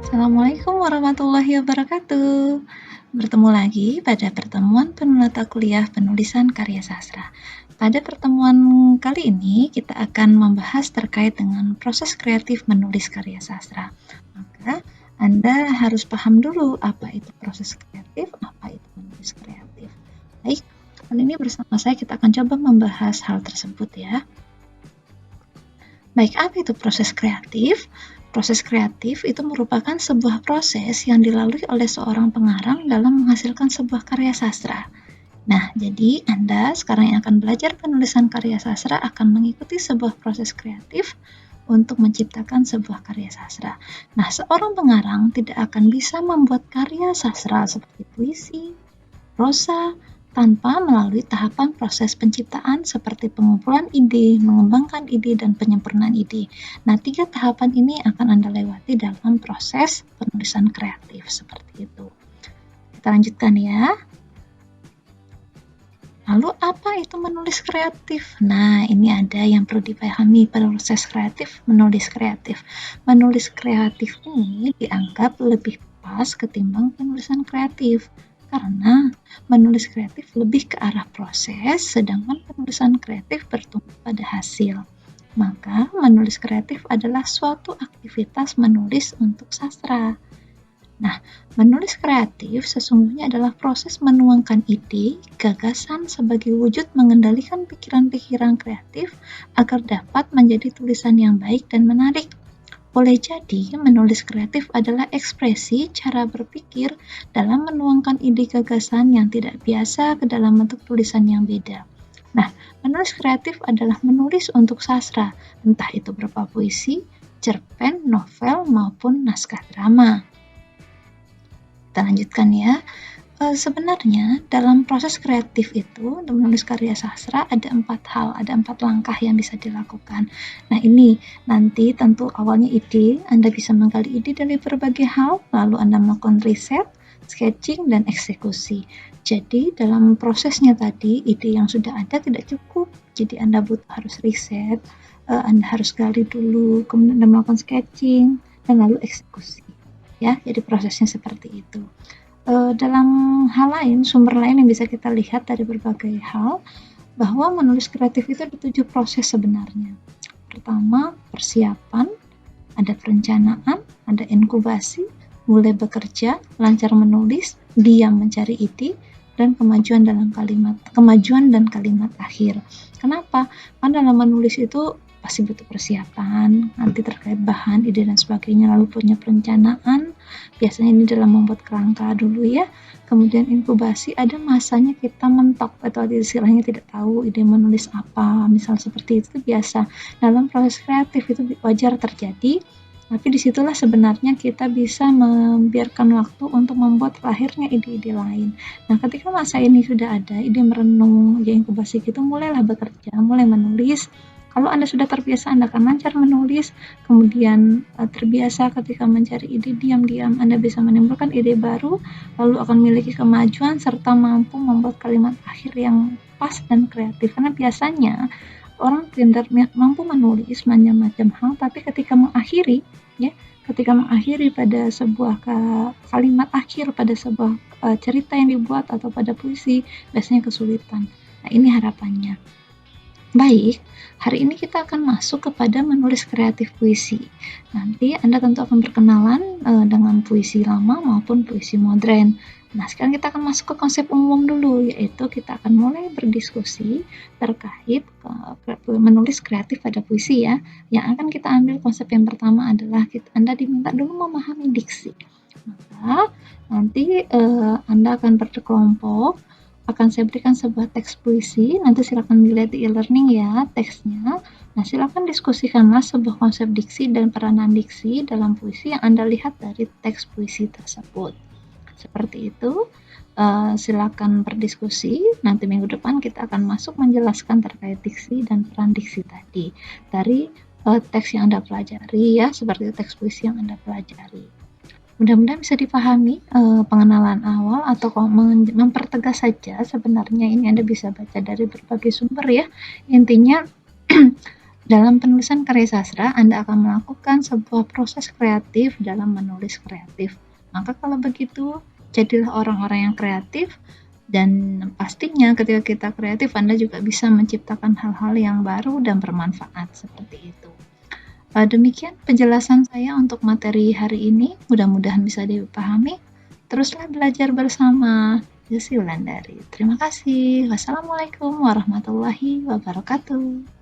Assalamualaikum warahmatullahi wabarakatuh. Bertemu lagi pada pertemuan penata kuliah penulisan karya sastra. Pada pertemuan kali ini kita akan membahas terkait dengan proses kreatif menulis karya sastra. Maka Anda harus paham dulu apa itu proses kreatif, apa itu menulis kreatif. Baik, kali ini bersama saya kita akan coba membahas hal tersebut ya. Baik, apa itu proses kreatif? Proses kreatif itu merupakan sebuah proses yang dilalui oleh seorang pengarang dalam menghasilkan sebuah karya sastra. Nah, jadi Anda sekarang yang akan belajar penulisan karya sastra akan mengikuti sebuah proses kreatif untuk menciptakan sebuah karya sastra. Nah, seorang pengarang tidak akan bisa membuat karya sastra seperti puisi, prosa, tanpa melalui tahapan proses penciptaan seperti pengumpulan ide, mengembangkan ide, dan penyempurnaan ide. Nah, 3 tahapan ini akan Anda lewati dalam proses penulisan kreatif seperti itu. Kita lanjutkan ya. Lalu apa itu menulis kreatif? Nah, ini ada yang perlu dipahami proses kreatif, menulis kreatif. Menulis kreatif ini dianggap lebih pas ketimbang penulisan kreatif. Karena menulis kreatif lebih ke arah proses, sedangkan penulisan kreatif bertumpu pada hasil. Maka, menulis kreatif adalah suatu aktivitas menulis untuk sastra. Nah, menulis kreatif sesungguhnya adalah proses menuangkan ide, gagasan sebagai wujud mengendalikan pikiran-pikiran kreatif agar dapat menjadi tulisan yang baik dan menarik. Boleh jadi, menulis kreatif adalah ekspresi cara berpikir dalam menuangkan ide gagasan yang tidak biasa ke dalam bentuk tulisan yang beda. Nah, menulis kreatif adalah menulis untuk sastra, entah itu berupa puisi, cerpen, novel, maupun naskah drama. Kita lanjutkan ya. Sebenarnya dalam proses kreatif itu untuk menulis karya sastra ada 4 hal, ada 4 langkah yang bisa dilakukan. Nah, ini nanti tentu awalnya ide, Anda bisa menggali ide dari berbagai hal, lalu Anda melakukan riset, sketching, dan eksekusi. Jadi dalam prosesnya tadi, ide yang sudah ada tidak cukup, jadi Anda harus riset, Anda harus gali dulu, kemudian Anda melakukan sketching, dan lalu eksekusi. Ya, jadi prosesnya seperti itu. Dalam hal lain, sumber lain yang bisa kita lihat dari berbagai hal, bahwa menulis kreatif itu ada 7 proses sebenarnya. Pertama, persiapan, ada perencanaan, ada inkubasi, mulai bekerja, lancar menulis, diam mencari ide, dan kemajuan dan kalimat akhir. Kenapa? Karena dalam menulis itu pasti butuh persiapan, nanti terkait bahan, ide dan sebagainya, lalu punya perencanaan, biasanya ini dalam membuat kerangka dulu ya, kemudian inkubasi, ada masanya kita mentok atau istilahnya tidak tahu ide menulis apa, misal seperti itu biasa. Dalam proses kreatif itu wajar terjadi, tapi disitulah sebenarnya kita bisa membiarkan waktu untuk membuat lahirnya ide-ide lain. Nah, ketika masa ini sudah ada, ide merenung, ya inkubasi gitu, mulailah bekerja, mulai menulis. Kalau Anda sudah terbiasa, Anda akan lancar menulis, kemudian terbiasa ketika mencari ide, diam-diam Anda bisa menimbulkan ide baru, lalu akan memiliki kemajuan, serta mampu membuat kalimat akhir yang pas dan kreatif. Karena biasanya orang pintar mampu menulis macam-macam hal, tapi ketika mengakhiri pada sebuah kalimat akhir, pada sebuah cerita yang dibuat atau pada puisi, biasanya kesulitan. Nah, ini harapannya. Baik, hari ini kita akan masuk kepada menulis kreatif puisi. Nanti Anda tentu akan berkenalan dengan puisi lama maupun puisi modern. Nah, sekarang kita akan masuk ke konsep umum dulu, yaitu kita akan mulai berdiskusi terkait menulis kreatif pada puisi ya. Yang akan kita ambil konsep yang pertama adalah Anda diminta dulu memahami diksi. Maka nanti Anda akan berkelompok, akan saya berikan sebuah teks puisi, nanti silakan dilihat di e-learning ya teksnya. Nah, silakan diskusikanlah sebuah konsep diksi dan peranan diksi dalam puisi yang Anda lihat dari teks puisi tersebut. Seperti itu, silakan berdiskusi. Nanti minggu depan kita akan masuk menjelaskan terkait diksi dan peran diksi tadi dari teks yang Anda pelajari ya, seperti teks puisi yang Anda pelajari. Mudah-mudahan bisa dipahami pengenalan awal atau mempertegas saja. Sebenarnya ini Anda bisa baca dari berbagai sumber ya. Intinya Dalam penulisan karya sastra, Anda akan melakukan sebuah proses kreatif dalam menulis kreatif. Maka kalau begitu, jadilah orang-orang yang kreatif, dan pastinya ketika kita kreatif, Anda juga bisa menciptakan hal-hal yang baru dan bermanfaat seperti itu. Demikian penjelasan saya untuk materi hari ini, mudah-mudahan bisa dipahami. Teruslah belajar bersama. Desi Wulandari. Terima kasih. Wassalamualaikum warahmatullahi wabarakatuh.